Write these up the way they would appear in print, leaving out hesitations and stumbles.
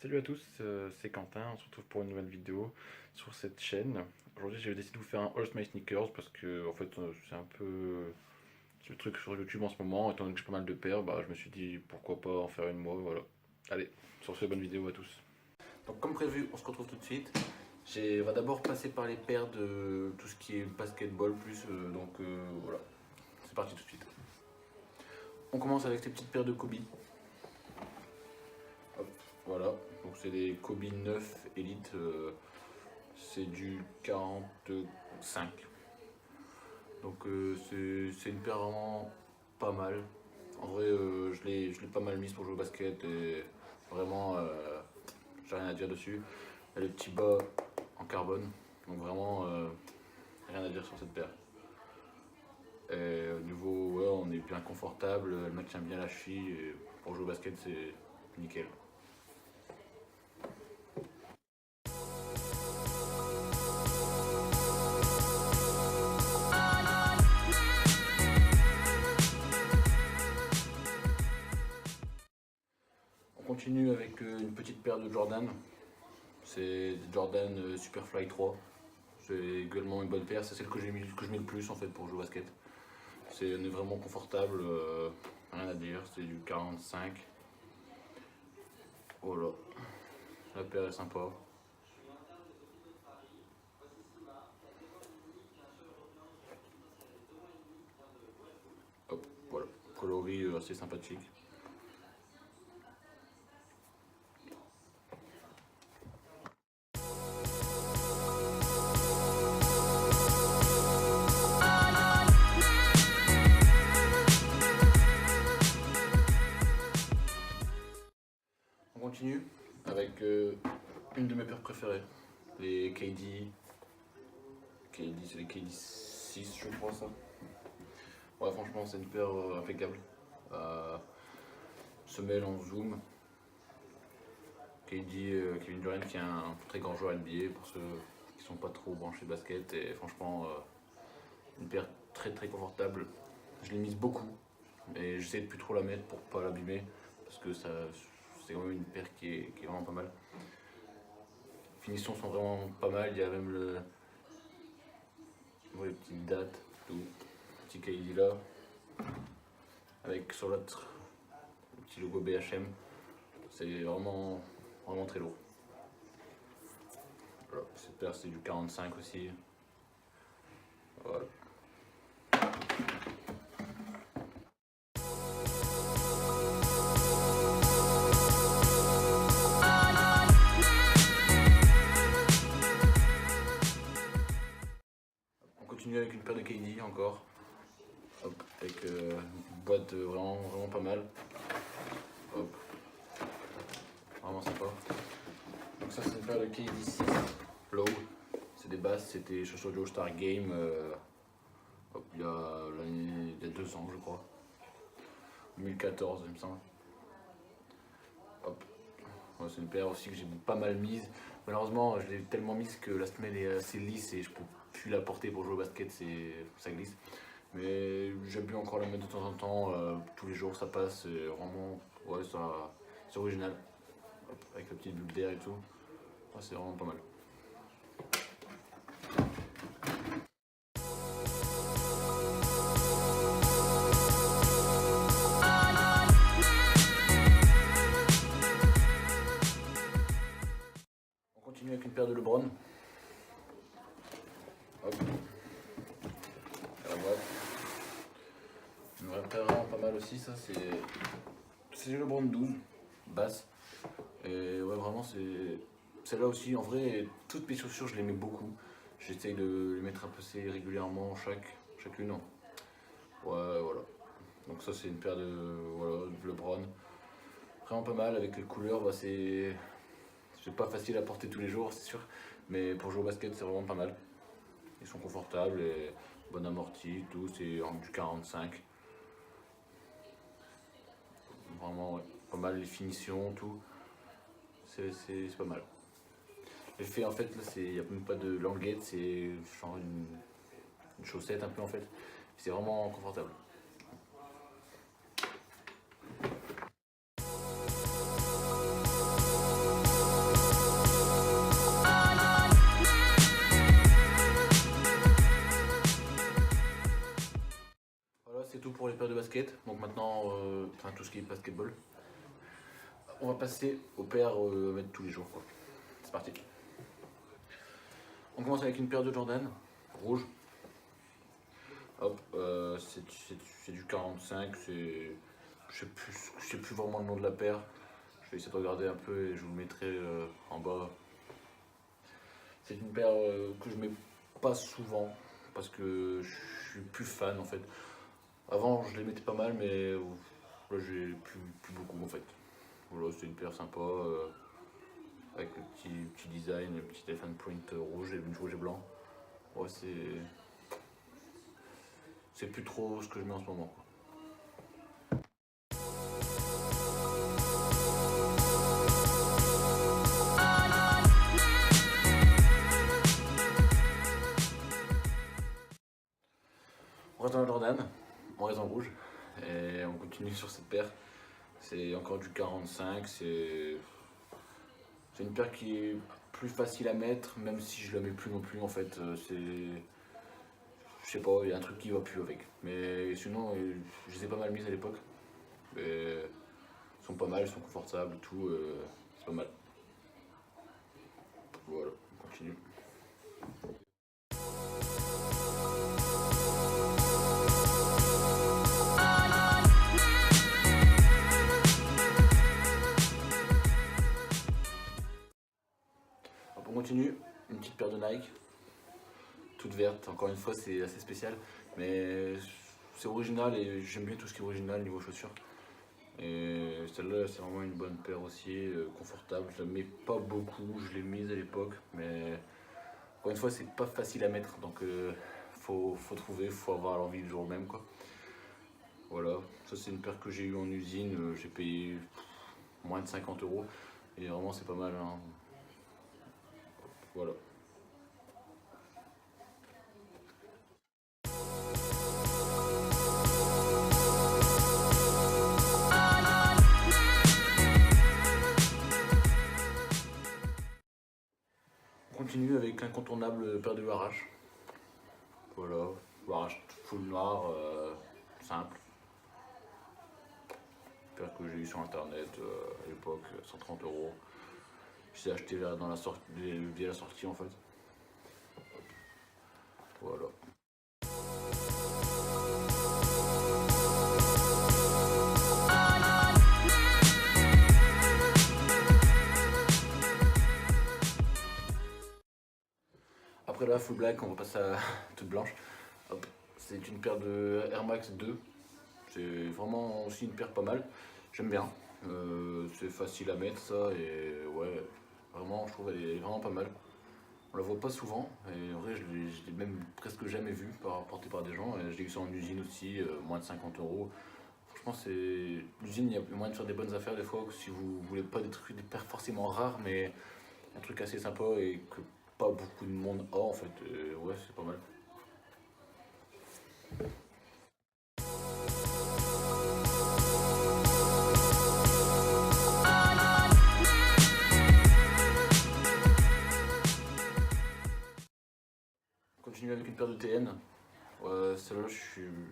Salut à tous, c'est Quentin, on se retrouve pour une nouvelle vidéo sur cette chaîne. Aujourd'hui j'ai décidé de vous faire un All My Sneakers parce que en fait c'est un peu le truc sur YouTube en ce moment, étant donné que j'ai pas mal de paires, je me suis dit pourquoi pas en faire une moi, voilà. Allez, sur ce, bonne vidéo à tous. Donc comme prévu, on se retrouve tout de suite. On va d'abord passer par les paires de tout ce qui est basketball plus, voilà, c'est parti tout de suite. On commence avec ces petites paires de Kobe. Hop, voilà, donc c'est des Kobe 9 Elite, c'est du 45. Donc c'est une paire vraiment pas mal. En vrai, je l'ai pas mal mise pour jouer au basket et vraiment, j'ai rien à dire dessus. Elle a le petit bas en carbone, donc vraiment rien à dire sur cette paire. Et au niveau, ouais, on est bien confortable, elle maintient bien la cheville et pour jouer au basket c'est nickel. On continue avec une petite paire de Jordan. C'est des Jordan Superfly 3. C'est également une bonne paire. C'est celle que je mets le plus en fait pour jouer au basket. On est vraiment confortable, rien à dire. C'est du 45. Voilà. La paire est sympa. Hop, voilà. Coloris assez sympathique. On continue avec une de mes paires préférées, les KD. C'est les KD 6, je crois, ça. Ouais, franchement, c'est une paire impeccable. Semelle en zoom. Kevin Durant, qui est un très grand joueur NBA pour ceux qui sont pas trop branchés basket. Et franchement, une paire très très confortable. Je l'ai mise beaucoup, mais j'essaie de plus trop la mettre pour pas l'abîmer parce que c'est quand même une paire qui est vraiment pas mal. Les finitions sont vraiment pas mal. Il y a même les petites dates, tout, petit KD là, avec sur l'autre le petit logo BHM. C'est vraiment très lourd. Voilà, cette paire c'est du 45 aussi. Voilà. On continue avec une paire de KD encore. Hop, avec une boîte vraiment pas mal. Hop. Vraiment sympa. Donc ça c'est une paire de KD6 Low. C'est des basses, c'était chaussures du All-Star Game il y a 2 ans je crois. 2014 il me semble. Hop. Ouais, c'est une paire aussi que j'ai pas mal mise. Malheureusement je l'ai tellement mise que la semelle est assez lisse et je peux plus la porter pour jouer au basket, ça glisse. Mais j'aime bien encore la mettre de temps en temps, tous les jours ça passe, c'est vraiment, ouais, c'est original. Hop, avec la petite bulle d'air et tout, ouais, c'est vraiment pas mal. On continue avec une paire de LeBron. Hop. La boîte. Une vraie paire vraiment pas mal aussi, ça c'est le LeBron 12, basse. Et ouais, vraiment c'est celle-là aussi, en vrai, toutes mes chaussures je les mets beaucoup. J'essaye de les mettre un peu régulièrement chacune. Ouais, voilà. Donc ça c'est une paire de LeBron. Vraiment pas mal avec les couleurs, c'est pas facile à porter tous les jours, c'est sûr. Mais pour jouer au basket c'est vraiment pas mal. Ils sont confortables et bonne amorti, tout, c'est du 45. Vraiment ouais, pas mal les finitions, tout. C'est pas mal. L'effet en fait là, il n'y a même pas de languette, c'est genre une chaussette un peu en fait. C'est vraiment confortable. basket, donc maintenant, enfin tout ce qui est basketball. On va passer aux paires à mettre tous les jours, quoi. C'est parti. On commence avec une paire de Jordan, rouge. Hop, c'est du 45, je sais plus vraiment le nom de la paire. Je vais essayer de regarder un peu et je vous le mettrai en bas. C'est une paire que je mets pas souvent parce que je suis plus fan en fait. Avant je les mettais pas mal mais là j'ai plus beaucoup en fait. Voilà, c'est une paire sympa avec le petit design, le petit elephant print rouge et blanc. Ouais, c'est plus trop ce que je mets en ce moment, quoi. On reste dans la Jordan, on reste en rouge et on continue sur cette paire. C'est encore du 45, c'est une paire qui est plus facile à mettre, même si je la mets plus non plus en fait. Je sais pas, il y a un truc qui va plus avec. Mais sinon, je les ai pas mal mises à l'époque. Elles sont pas mal, elles sont confortables et tout, c'est pas mal. Voilà, on continue. On continue, une petite paire de Nike, toute verte, encore une fois c'est assez spécial, mais c'est original et j'aime bien tout ce qui est original niveau chaussures. Et celle-là c'est vraiment une bonne paire aussi, confortable, je la mets pas beaucoup, je l'ai mise à l'époque, mais encore une fois c'est pas facile à mettre, donc faut trouver, faut avoir l'envie le jour même quoi. Voilà, ça c'est une paire que j'ai eue en usine, j'ai payé moins de 50 € et vraiment c'est pas mal, hein. Voilà. On continue avec l'incontournable paire de Huarache. Voilà, Huarache full noir, simple. Paire que j'ai eu sur internet à l'époque, 130 €. Je l'ai acheté là dans la sortie, via la sortie en fait. Voilà. Après la full black, on va passer à toute blanche. C'est une paire de Air Max 2. C'est vraiment aussi une paire pas mal. J'aime bien. C'est facile à mettre ça et ouais, vraiment je trouve elle est vraiment pas mal. On la voit pas souvent et en vrai je l'ai même presque jamais vue portée par des gens. Et je l'ai vu ça en usine aussi, moins de 50 €. Franchement c'est l'usine, il y a moyen de faire des bonnes affaires des fois si vous voulez pas des paires forcément rares mais un truc assez sympa et que pas beaucoup de monde a en fait. Ouais c'est pas mal. On continue avec une paire de TN. Celle-là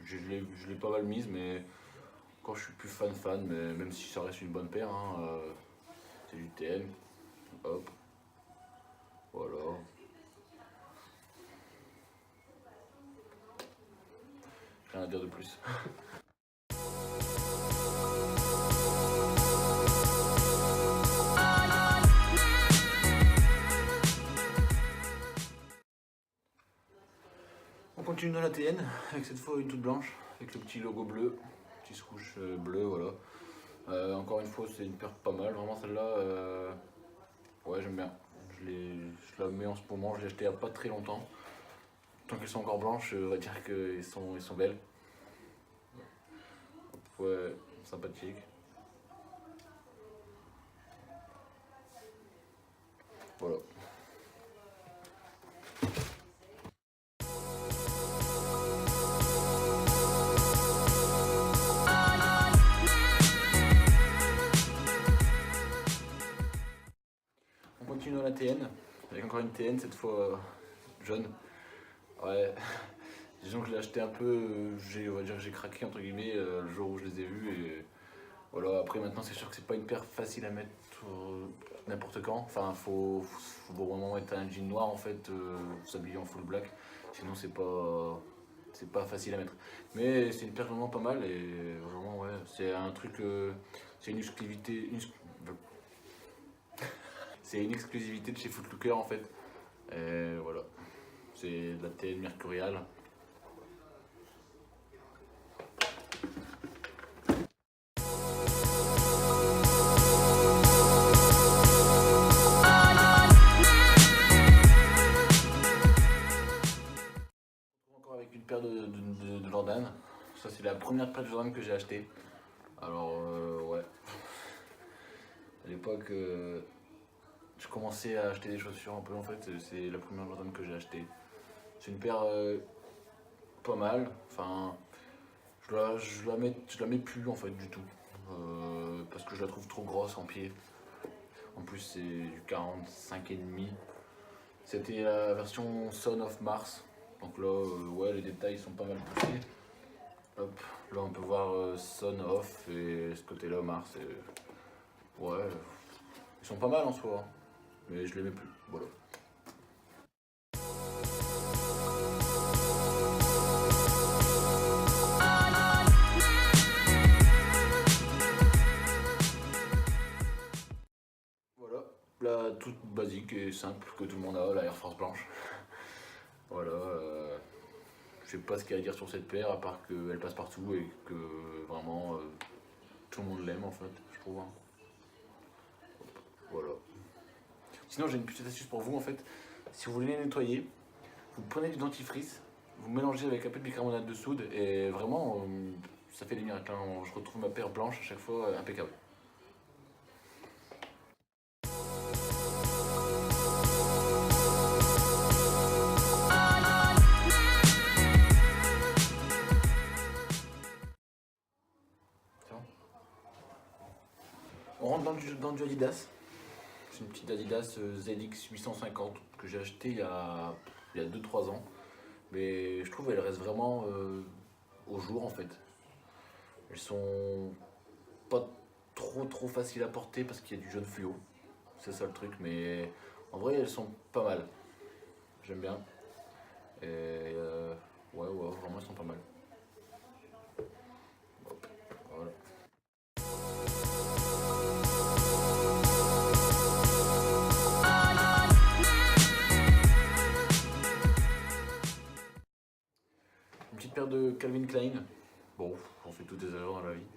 je l'ai pas mal mise mais quand je suis plus fan, mais même si ça reste une bonne paire, hein, c'est du TN. Hop. Voilà. Rien à dire de plus. On continue dans la TN avec cette fois une toute blanche avec le petit logo bleu, petit swoosh bleu, voilà. Encore une fois c'est une paire pas mal, vraiment celle-là, ouais j'aime bien. Je la mets en ce moment, je l'ai acheté il n'y a pas très longtemps. Tant qu'elles sont encore blanches, on va dire qu'elles sont belles. Ouais, sympathique. Voilà. On continue dans la TN, avec encore une TN, cette fois jaune. Ouais, Disons que je l'ai acheté un peu, on va dire que j'ai craqué entre guillemets le jour où je les ai vus et voilà. Après maintenant c'est sûr que c'est pas une paire facile à mettre n'importe quand. Enfin faut vraiment mettre un jean noir en fait, s'habiller en full black. Sinon c'est pas facile à mettre. Mais c'est une paire vraiment pas mal et vraiment ouais c'est un truc, c'est une exclusivité, c'est une exclusivité de chez Footlooker en fait. Et voilà, c'est de la TN Mercurial. Encore avec une paire de Jordan. Ça c'est la première paire de Jordan que j'ai achetée. Alors ouais. À l'époque je commençais à acheter des chaussures un peu en fait. C'est la première Jordan que j'ai achetée. C'est une paire pas mal. Enfin je la mets plus en fait du tout. Parce que je la trouve trop grosse en pied. En plus c'est du 45,5. C'était la version Son of Mars. Donc là, ouais, les détails sont pas mal poussés. Hop, là on peut voir Son of et ce côté-là Mars. Et, ouais, ils sont pas mal en soi, hein, mais je les mets plus. Voilà. Voilà, la toute basique et simple que tout le monde a, la Air Force blanche. Voilà. Je sais pas ce qu'il y a à dire sur cette paire à part qu'elle passe partout et que vraiment tout le monde l'aime en fait, je trouve, hein. Voilà. Sinon j'ai une petite astuce pour vous en fait. Si vous voulez les nettoyer, vous prenez du dentifrice, vous mélangez avec un peu de bicarbonate de soude et vraiment ça fait des miracles, hein. Je retrouve ma paire blanche à chaque fois impeccable. On rentre dans du Adidas. C'est une petite Adidas ZX 850 que j'ai acheté il y a 2-3 ans. Mais je trouve qu'elles restent vraiment au jour en fait. Elles sont pas trop faciles à porter parce qu'il y a du jaune fluo. C'est ça le truc, mais en vrai elles sont pas mal. J'aime bien. Et ouais, vraiment elles sont pas mal. Hop, voilà. Une petite paire de Calvin Klein. Bon, on fait tous des erreurs dans la vie.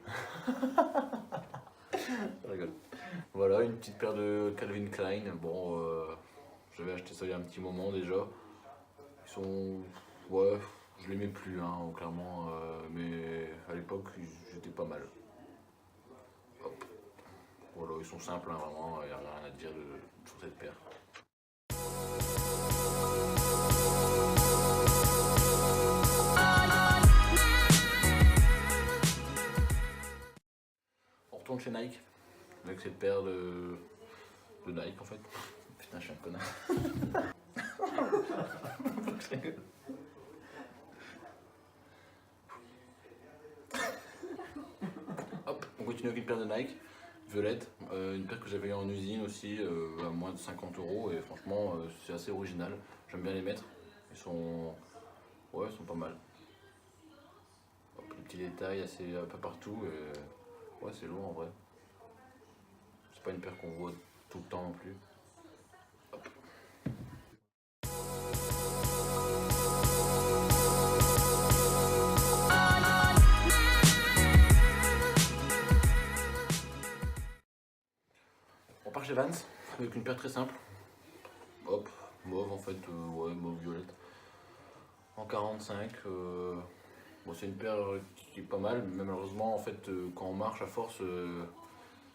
Je rigole. Voilà, une petite paire de Calvin Klein. Bon, j'avais acheté ça il y a un petit moment déjà. Ils sont. Ouais, je les mets plus, hein, clairement. Mais à l'époque, ils étaient pas mal. Hop. Voilà, ils sont simples, hein, vraiment. Il n'y a rien à dire sur cette paire. On retourne chez Nike avec cette paire de Nike en fait. Putain, je suis un connard. Hop, on continue avec une paire de Nike, violette, une paire que j'avais en usine aussi, à moins de 50 € et franchement c'est assez original, j'aime bien les mettre, ils sont, ouais, ils sont pas mal. Hop, les petits détails assez un peu partout, et ouais c'est lourd en vrai. C'est pas une paire qu'on voit tout le temps non plus. Hop. On part chez Vans avec une paire très simple. Hop, mauve en fait, ouais, mauve violette. En 45, bon, c'est une paire qui est pas mal, mais malheureusement en fait quand on marche à force,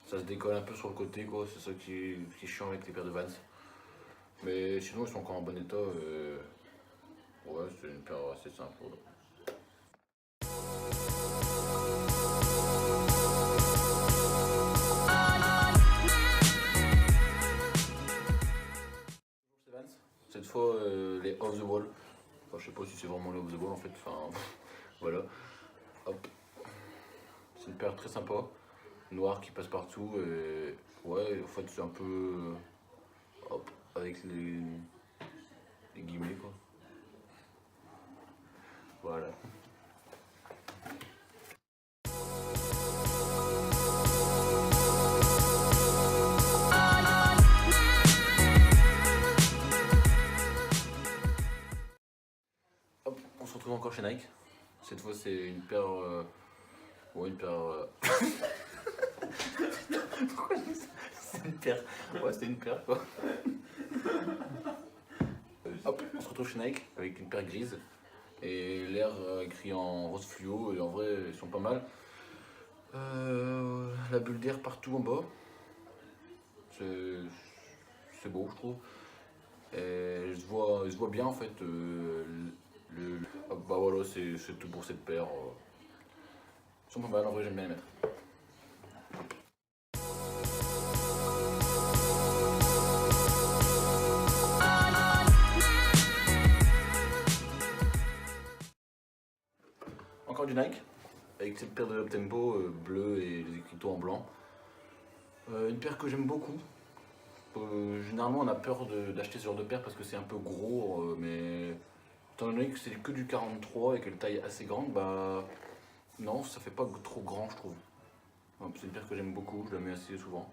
ça se décolle un peu sur le côté quoi, c'est ça qui est chiant avec les paires de Vans. Mais sinon ils sont encore en bon état, ouais c'est une paire assez simple. Voilà. Cette fois les Off the Wall. Enfin, je sais pas si c'est vraiment le off the ball en fait, enfin voilà. Hop. C'est une paire très sympa, noire qui passe partout et ouais, en fait c'est un peu hop, avec les guillemets quoi. Voilà. Hop, on se retrouve encore chez Nike. Cette fois c'est une paire. Ouais, une paire. Pourquoi je dis ça? C'est une paire. Ouais, c'était une paire quoi. Hop, on se retrouve chez Nike avec une paire grise. Et l'air écrit en rose fluo. Et en vrai, ils sont pas mal. La bulle d'air partout en bas. C'est beau, je trouve. Et je vois bien en fait. Bah voilà, c'est tout pour cette paire. Ils sont pas mal, en vrai, j'aime bien les mettre. Encore du Nike, avec cette paire de Up Tempo bleu et les écriteaux en blanc. Une paire que j'aime beaucoup. Généralement, on a peur d'acheter ce genre de paire parce que c'est un peu gros, mais étant donné que c'est que du 43 et que la taille est assez grande, bah non, ça fait pas trop grand, je trouve. C'est une paire que j'aime beaucoup, je la mets assez souvent.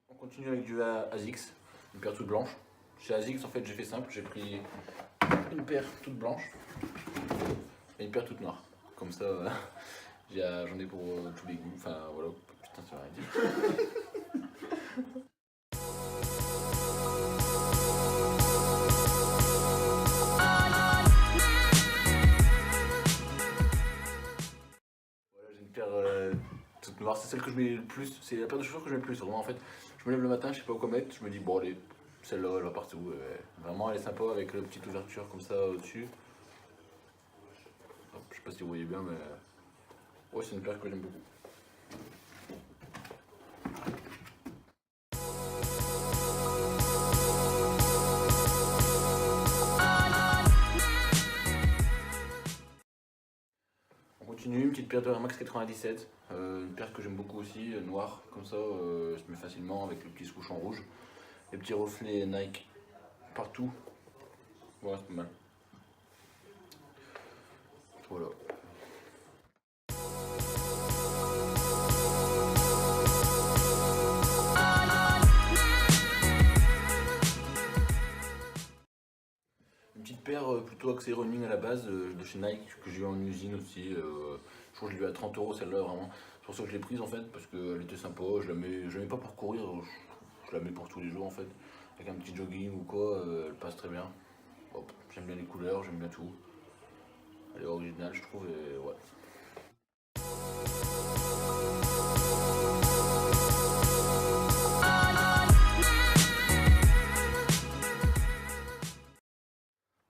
On continue avec du ASICS, une paire toute blanche. Chez ASICS, en fait, j'ai fait simple, j'ai pris une paire toute blanche et une paire toute noire. Comme ça, j'en ai pour tous les goûts. Enfin, voilà. Putain, ça va rien dire. Voilà, j'ai une paire toute noire. C'est celle que je mets le plus. C'est la paire de chaussures que je mets le plus. Vraiment, en fait, je me lève le matin, je sais pas où quoi mettre. Je me dis, bon, allez, celle-là, elle va partout. Vraiment, elle est sympa avec la petite ouverture comme ça au-dessus. Je sais pas si vous voyez bien, mais ouais, c'est une paire que j'aime beaucoup. On continue, une petite paire de Air Max 97, une paire que j'aime beaucoup aussi, noire, comme ça, je mets facilement avec le petit swoosh en rouge. Les petits reflets Nike partout. Voilà, c'est pas mal. Voilà. Une petite paire plutôt axée running à la base de chez Nike que j'ai eu en usine aussi. Je crois que je l'ai eu à 30 € celle-là vraiment. C'est pour ça que je l'ai prise en fait parce qu'elle était sympa. Je la mets pas pour courir, je la mets pour tous les jours en fait. Avec un petit jogging ou quoi, elle passe très bien. Hop, j'aime bien les couleurs, j'aime bien tout. Elle est originale je trouve et ouais.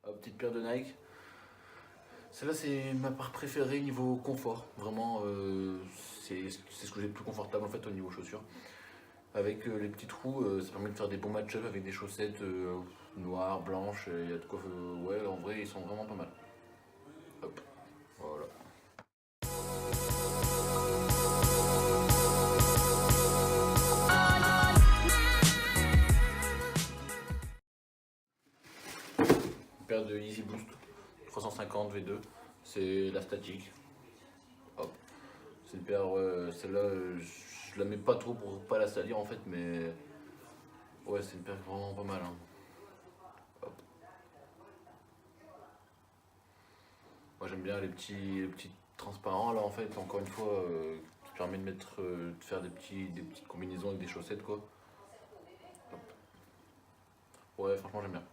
Hop, petite paire de Nike. Celle-là c'est ma part préférée niveau confort. Vraiment c'est ce que j'ai de plus confortable en fait au niveau chaussures. Avec les petits trous, ça permet de faire des bons match-up avec des chaussettes noires, blanches, il y a de quoi. Ouais, en vrai, ils sont vraiment pas mal. Hop, voilà. Une paire de Easy Boost 350 V2, c'est la statique. Hop, c'est une paire, celle-là, je la mets pas trop pour pas la salir en fait, mais ouais, c'est une paire vraiment pas mal. Hein. Moi j'aime bien les petits transparents là en fait, encore une fois, qui permet de mettre, de faire des petites combinaisons avec des chaussettes quoi. Hop. Ouais, franchement j'aime bien.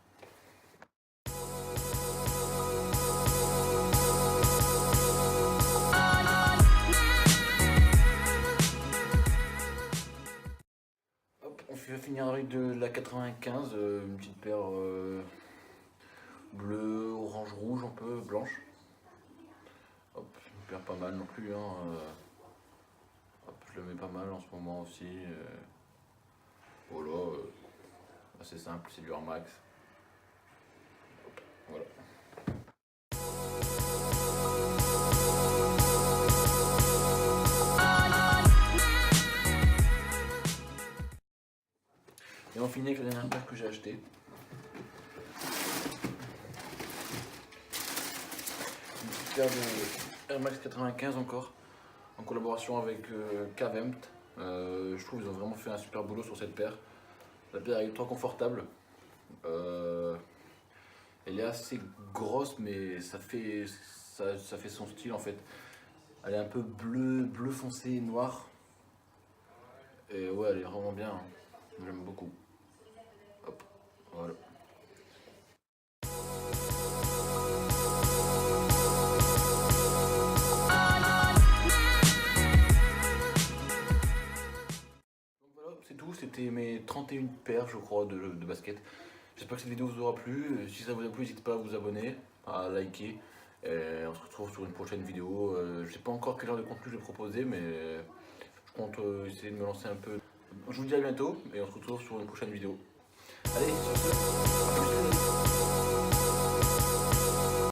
Hop, on va finir avec de la 95, une petite paire bleu, orange, rouge, un peu blanche. Hop, une paire pas mal non plus. Hein, hop, je le mets pas mal en ce moment aussi. Voilà, assez simple, c'est du Air Max. Hop, voilà. Et on finit avec la dernière paire que j'ai achetée. Une petite paire de Air Max 95 encore, en collaboration avec Kavemt. Je trouve qu'ils ont vraiment fait un super boulot sur cette paire. La paire est ultra confortable. Elle est assez grosse, mais ça fait son style en fait. Elle est un peu bleu foncé, noir. Et ouais, elle est vraiment bien. Hein. J'aime beaucoup. Hop, voilà. Donc voilà, c'est tout. C'était mes 31 paires, je crois, de baskets. J'espère que cette vidéo vous aura plu. Si ça vous a plu, n'hésitez pas à vous abonner, à liker. Et on se retrouve sur une prochaine vidéo. Je sais pas encore quel genre de contenu je vais proposer, mais je compte essayer de me lancer un peu. Je vous dis à bientôt et on se retrouve sur une prochaine vidéo. Allez, sur ce, à plus.